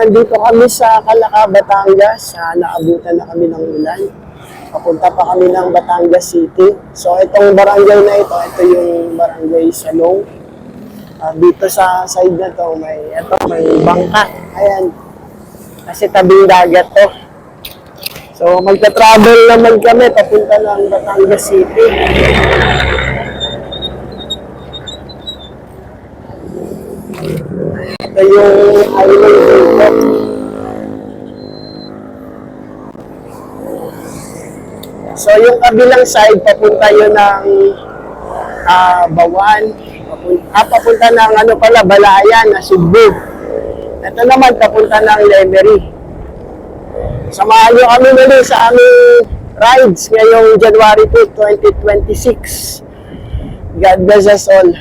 nandito kami sa Calaca, Batangas. Naabutan na kami ng ulan. Papunta pa kami ng Batangas City. So itong barangay na ito yung barangay Salong. Dito sa side na to, may bangka. Ayan, kasi tabing dagat to. So magta-travel naman kami papunta ng Batangas City. Ito yung highway dito. So yung kabilang side, papunta yun ng Bawan. Papunta ng Balayan, na Cebu. Ito naman, papunta ng Lemery. Samahan nyo kami muli sa aming rides ngayong January 2, 2026. God bless us all.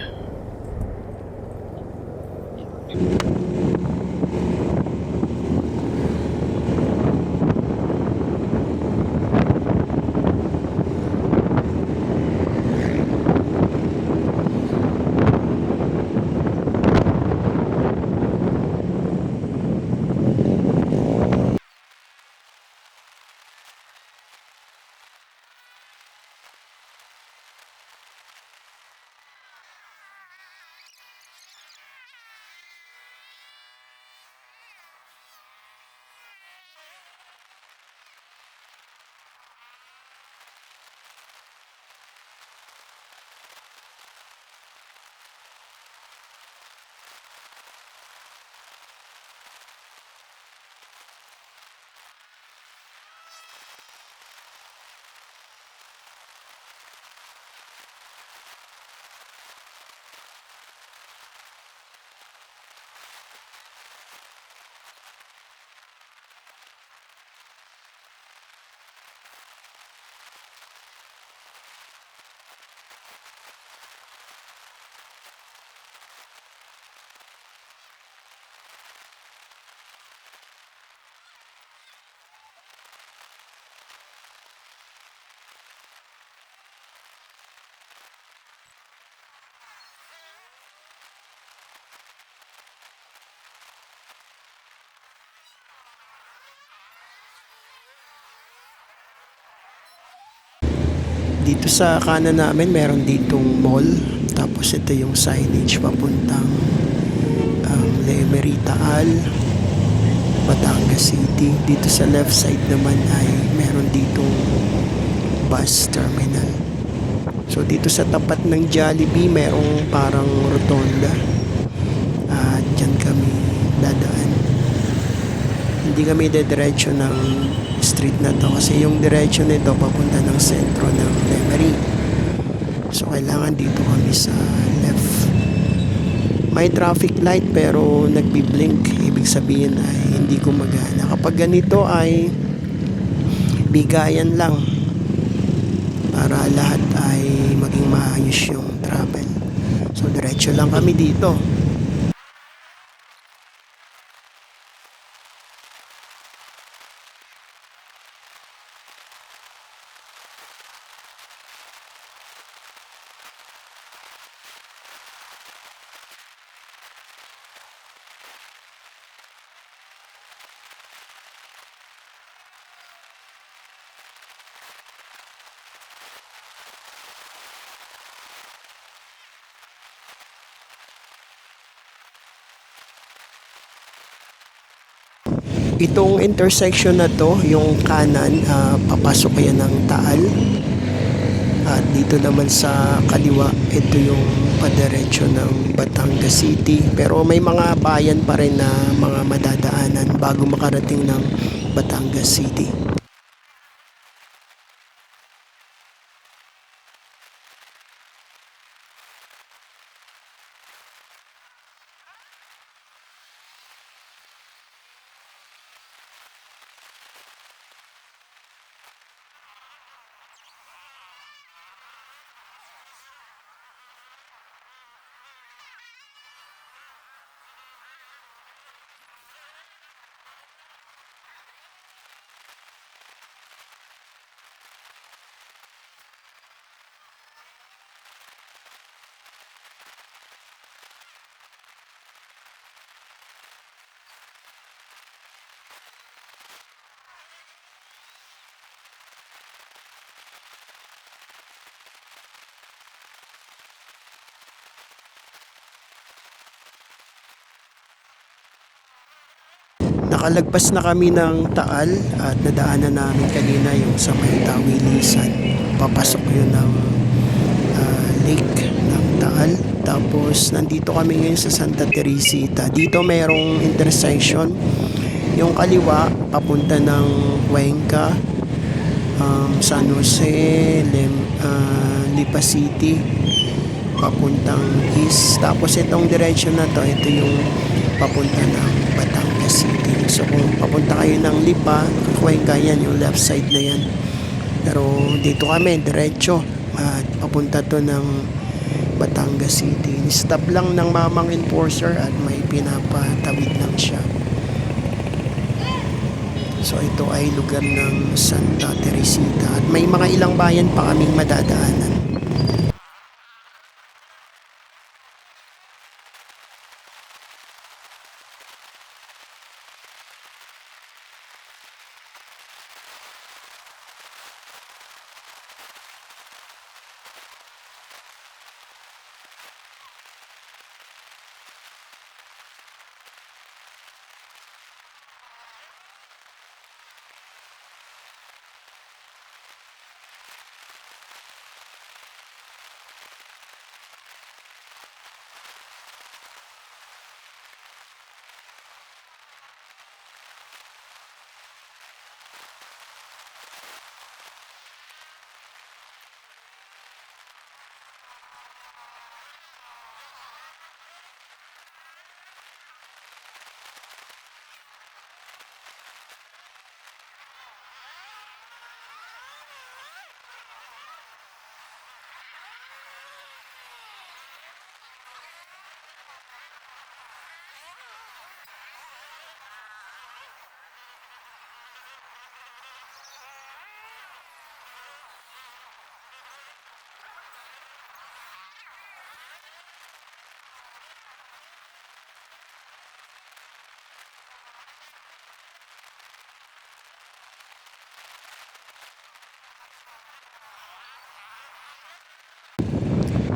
Dito sa kanan namin, meron ditong mall. Tapos ito yung signage papuntang Lemery, Taal, Batangas City. Dito sa left side naman ay meron ditong bus terminal. So dito sa tapat ng Jollibee, merong parang rotonda. At dyan kami dadaan. Hindi kami dediretso ng street na to kasi yung diretso nito papunta ng sentro ng Lemery. So kailangan dito kami sa left. May traffic light pero nagbi-blink. Ibig sabihin ay hindi gumagana. Kapag ganito ay bigayan lang para lahat ay maging maayos yung travel. So diretso lang kami dito. Itong intersection na to, yung kanan, papasok yan ng Taal. At dito naman sa kaliwa, ito yung padiretso ng Batangas City. Pero may mga bayan pa rin na mga madadaanan bago makarating ng Batangas City. Nakalagpas na kami ng Taal at nadaanan namin kanina yung sa may Tawilisan. Papasok yun ng lake ng Taal. Tapos nandito kami ngayon sa Santa Teresita. Dito merong intersection. Yung kaliwa, papunta ng Cuenca, San Jose, Lipa City, papuntang east. Tapos itong direction na to, ito yung papunta ng Batangas City. So kung papunta kayo ng Lipa, Cuenca, yan yung left side na yan. Pero dito kami, diretso. At papunta to ng Batangas City. Stop lang ng mamang enforcer at may pinapatawid lang siya. So ito ay lugar ng Santa Teresita at may mga ilang bayan pa kaming madadaanan.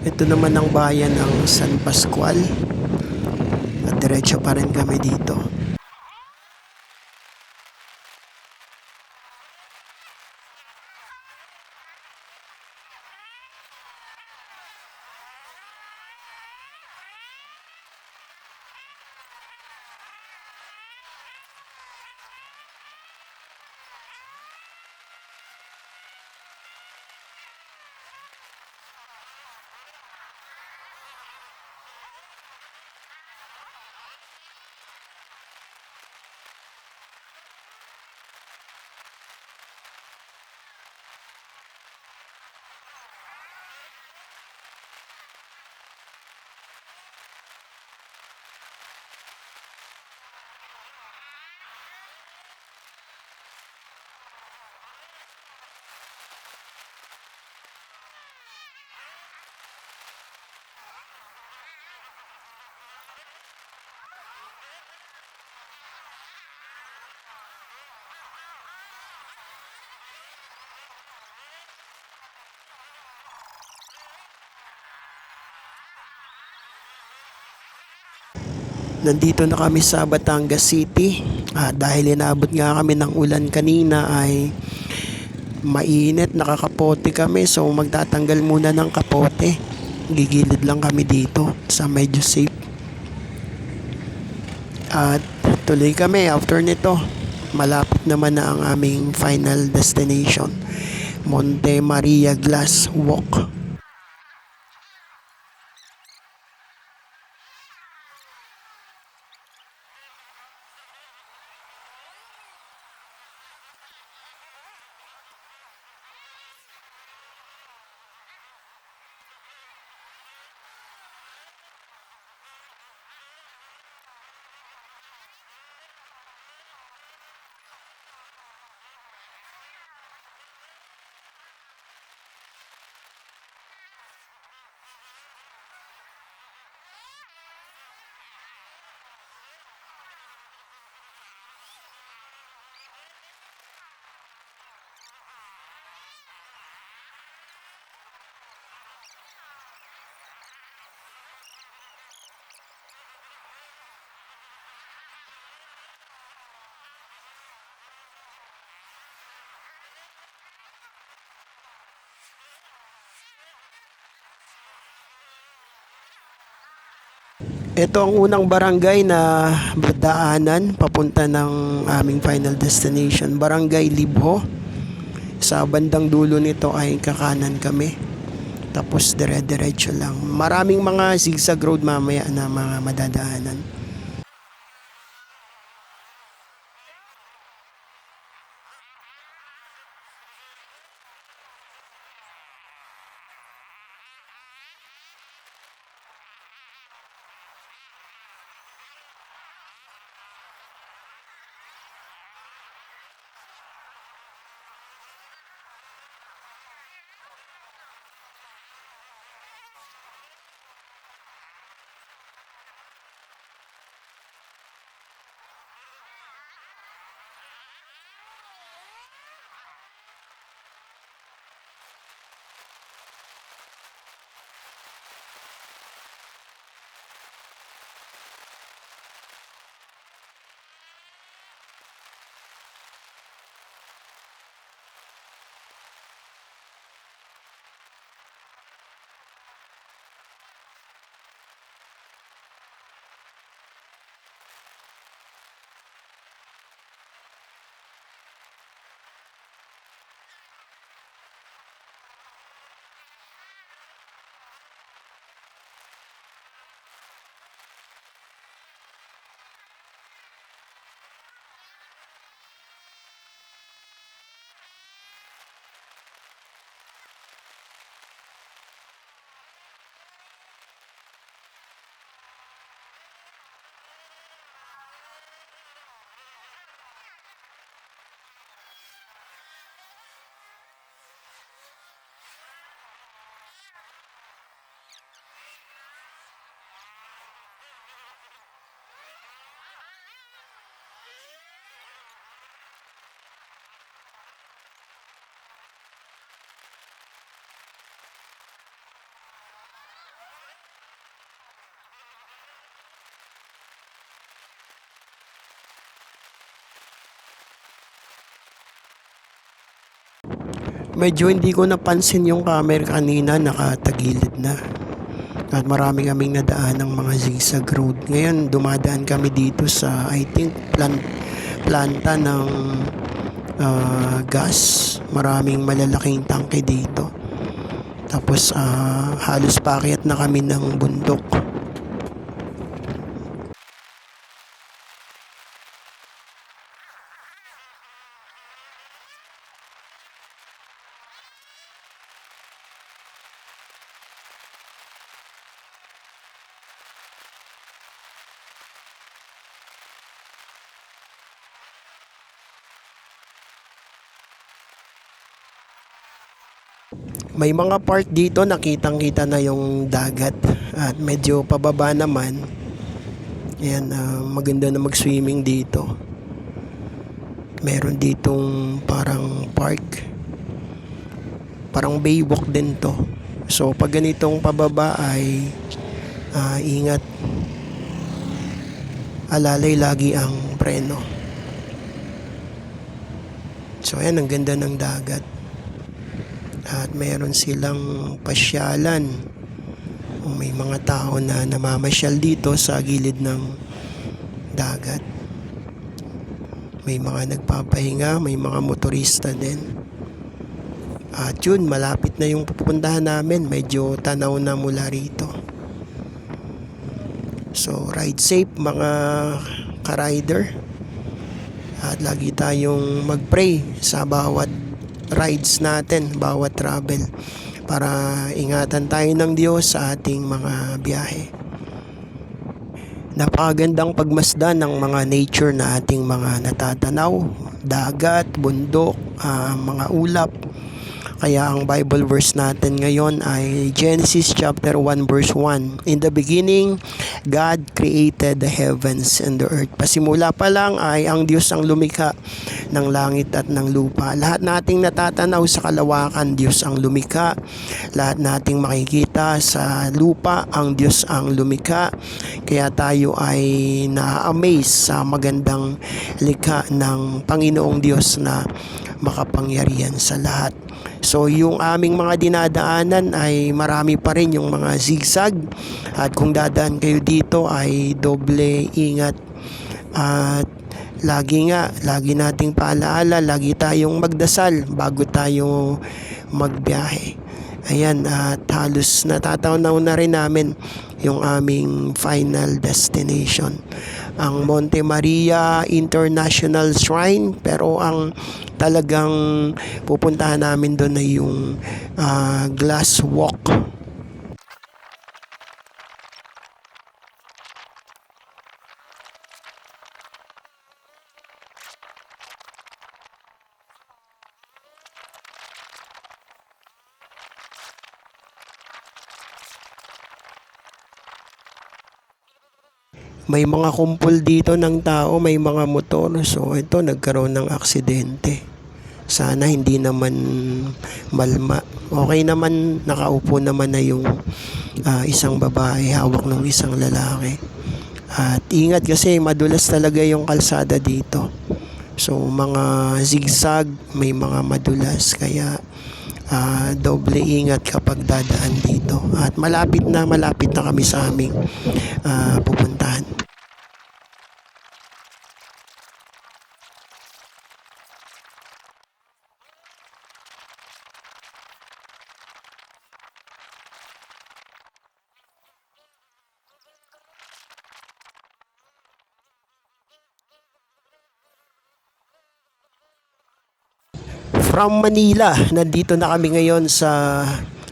Ito naman ang bayan ng San Pascual at diretso pa rin kami dito. Nandito na kami sa Batangas City. Dahil inabot nga kami ng ulan kanina ay mainit, nakakapote kami. So magtatanggal muna ng kapote. Gigilid lang kami dito sa medyo safe. At tuloy kami after nito. Malapit naman na ang aming final destination. Monte Maria Glass Walk. Ito ang unang barangay na daanan papunta ng aming final destination, Barangay Libho. Sa bandang dulo nito ay kakanan kami. Tapos dire-diretso lang. Maraming mga zigzag road mamaya na mga madadaanan. Medyo hindi ko napansin yung camera kanina, nakatagilid na. At marami kaming nadaan ng mga zigzag road. Ngayon, dumadaan kami dito sa, I think, planta ng gas. Maraming malalaking tangke dito. Tapos, halos paakyat na kami ng bundok. May mga part dito nakitang-kita na yung dagat at medyo pababa naman. Ayan, maganda na mag-swimming dito. Meron ditong parang park. Parang baywalk din to. So pag ganitong pababa ay ingat. Alalay lagi ang preno. So ayan, ang ganda ng dagat. At mayroon silang pasyalan. May mga tao na namamasyal dito sa gilid ng dagat. May mga nagpapahinga, may mga motorista din. At yun, malapit na yung pupuntahan namin. Medyo tanaw na mula rito. So, ride safe mga ka-rider. At lagi tayong mag-pray sa bawat rides natin, bawat travel, para ingatan tayo ng Diyos sa ating mga biyahe. Napakagandang pagmasdan ng mga nature na ating mga natatanaw, dagat, bundok, mga ulap. Kaya ang Bible verse natin ngayon ay Genesis chapter 1 verse 1. In the beginning, God created the heavens and the earth. Pasimula pa lang ay ang Diyos ang lumikha ng langit at ng lupa. Lahat nating natatanaw sa kalawakan, Diyos ang lumikha. Lahat nating makikita sa lupa, ang Diyos ang lumikha. Kaya tayo ay na-amaze sa magandang likha ng Panginoong Diyos na makapangyarihan sa lahat. So yung aming mga dinadaanan ay marami pa rin yung mga zigzag, at kung dadaan kayo dito ay doble ingat, at lagi nating paalaala, lagi tayong magdasal bago tayo magbiyahe. Ayan, at halos natatanaw na rin namin yung aming final destination, ang Monte Maria International Shrine. Pero ang talagang pupuntahan namin doon ay yung Glass Walk. May mga kumpol dito ng tao, may mga motor. So ito, nagkaroon ng aksidente. Sana hindi naman malma. Okay naman, nakaupo naman na yung isang babae, hawak ng isang lalaki. At ingat kasi madulas talaga yung kalsada dito. So mga zigzag, may mga madulas, kaya doble ingat kapag dadaan dito. At malapit na kami sa aming pupuntahan. From Manila, nandito na kami ngayon sa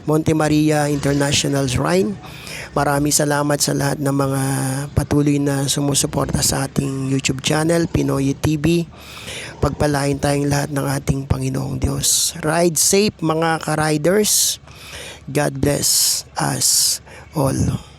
Monte Maria International Shrine. Maraming salamat sa lahat ng mga patuloy na sumusuporta sa ating YouTube channel, Pinoy TV. Pagpalain tayong lahat ng ating Panginoong Diyos. Ride safe mga ka-riders. God bless us all.